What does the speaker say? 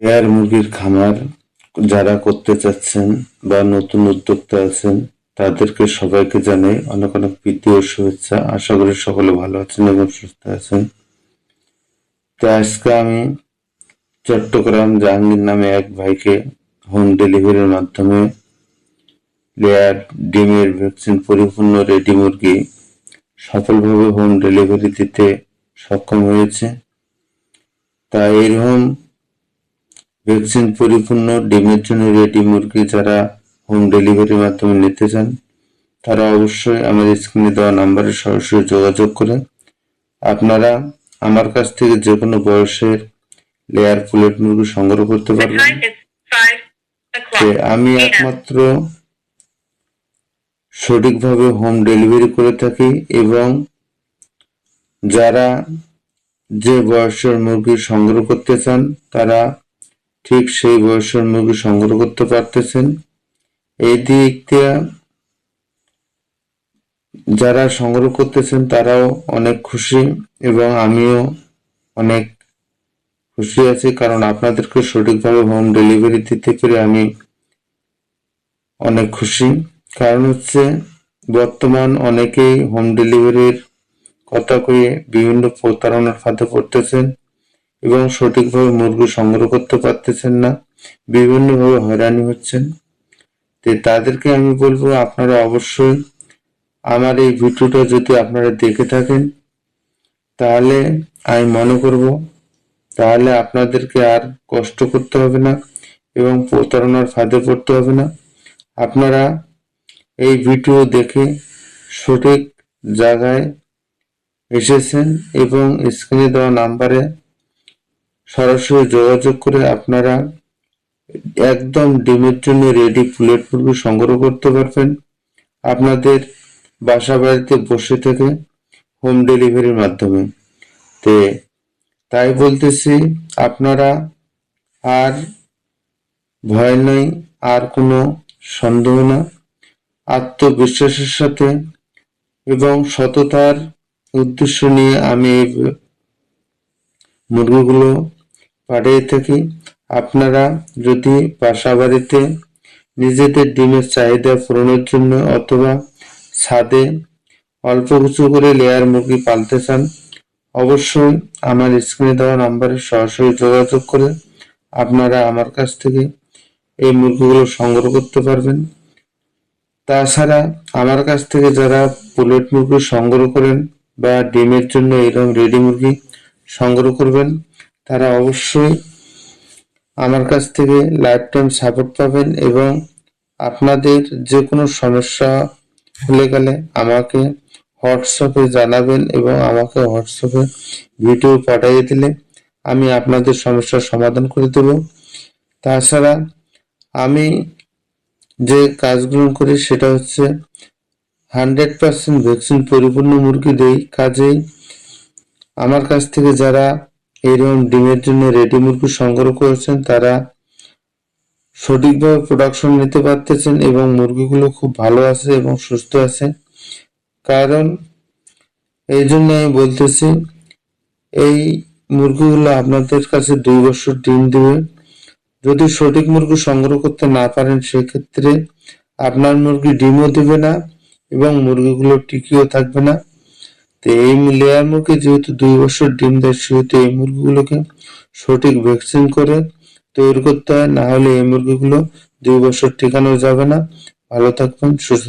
Layer মুরগির খামার যারা করতে চাচ্ছেন বা নতুন উদ্যোক্তা আছেন তাদেরকে সবাইকে জানাই অনেক অনেক প্রীতি ও শুভেচ্ছা। আশা করি সকলে ভালো আছেন এবং সুস্থ আছেন। তো আজকে আমি চট্টগ্রাম জাহাঙ্গীর নামে এক ভাইকে হোম ডেলিভারির মাধ্যমে লেয়ার ডিমের ভ্যাকসিন পরিপূর্ণ রেডি মুরগি সফলভাবে হোম ডেলিভারি দিতে সক্ষম হয়েছে। তাই এরকম ভ্যাকসিন পরিপূর্ণ ডিমের জন্য রেডি মুরগি যারা হোম ডেলিভারির মাধ্যমে নিতে চান তারা অবশ্যই আমাদের স্ক্রিনে দেওয়া নাম্বারে সরাসরি যোগাযোগ করে আপনারা আমার কাছ থেকে যে কোনো বয়সের লেয়ার পুলেট মুরগি সংগ্রহ করতে পারবেন। আমি একমাত্র সঠিকভাবে হোম ডেলিভারি করে থাকি এবং যারা যে বয়সের মুরগি সংগ্রহ করতে চান তারা ঠিক সেই বয়সের মুরগি সংগ্রহ করতে পারতেছেন। এই দিক দিয়ে যারা সংগ্রহ করতেছেন তারাও অনেক খুশি এবং আমিও অনেক খুশি আছি, কারণ আপনাদেরকে সঠিকভাবে হোম ডেলিভারি দিতে পেরে আমি অনেক খুশি। কারণ হচ্ছে বর্তমান অনেকেই হোম ডেলিভারির কথা কয়ে বিভিন্ন প্রতারণার ফাঁদে পড়তেছেন এবং সঠিকভাবে মুরগি সংগ্রহ করতে পারতেছেন না, বিভিন্নভাবে হয়রানি হচ্ছেন। তো তাদেরকে আমি বলবো আপনারা অবশ্যই আমার এই ভিডিওটা যদি আপনারা দেখে থাকেন তাহলে আমি মনে করব তাহলে আপনাদেরকে আর কষ্ট করতে হবে না এবং প্রতারণার ফাঁদে পড়তে হবে না। আপনারা এই ভিডিও দেখে সঠিক জায়গায় এসেছেন এবং স্ক্রিনে দেওয়া নাম্বারে সরাসরি যোগাযোগ করে আপনারা একদম ডিমের জন্য রেডি পুলেট মুরগি সংগ্রহ করতে পারবেন আপনাদের বাসা বাড়িতে বসে থেকে হোম ডেলিভারির মাধ্যমে। তাই বলতেছি আপনারা আর ভয় নেই, আর কোনো সন্দেহ না, আত্মবিশ্বাসের সাথে এবং সততার উদ্দেশ্য নিয়ে আমি এই মুরগিগুলো পাঠিয়ে থাকি। আপনারা যদি বাসা বাড়িতে নিজেদের ডিমের চাহিদা পূরণের জন্য অথবা ছাদে অল্প কিছু করে লেয়ার মুরগি পালতে চান অবশ্যই আমার স্ক্রিনে দেওয়া নাম্বারে সরাসরি যোগাযোগ করে আপনারা আমার কাছ থেকে এই মুরগিগুলো সংগ্রহ করতে পারবেন। তাছাড়া আমার কাছ থেকে যারা পুলেট মুরগি সংগ্রহ করেন বা ডিমের জন্য এরকম রেডি মুরগি সংগ্রহ করবেন তারা অবশ্যই আমার কাছ থেকে লাইফ টাইম সাপোর্ট পাবেন এবং আপনাদের যে কোনো সমস্যা হলে গেলে আমাকে হোয়াটসঅ্যাপে জানাবেন এবং আমাকে হোয়াটসঅ্যাপে ভিডিও পাঠিয়ে দিলে আমি আপনাদের সমস্যার সমাধান করে দেব। তাছাড়া আমি যে কাজগুলো করি সেটা হচ্ছে 100% ভ্যাকসিন পরিপূর্ণ মুরগি দেই। কাজেই আমার কাছ থেকে যারা এরকম ডিমের জন্য রেডি মুরগি সংগ্রহ করেছেন তারা সঠিকভাবে প্রোডাকশন নিতে পারতেছেন এবং মুরগিগুলো খুব ভালো আছে এবং সুস্থ আছে। কারণ এই জন্য আমি বলতেছি এই মুরগিগুলো আপনাদের কাছে 2 বছর ডিম দেবে। যদি সঠিক মুরগি সংগ্রহ করতে না পারেন সেক্ষেত্রে আপনার মুরগি ডিমও দেবে না এবং মুরগিগুলো টিকিও থাকবে না। তো এই লেয়ার মুরগি যেহেতু 2 বছর ডিম দেয় সেহেতু এই মুরগিগুলোকে সঠিক ভ্যাকসিন করে তৈরি করতে হয়, না হলে এই মুরগিগুলো 2 বছর টিকানো যাবে না। ভালো থাকবেন, সুস্থ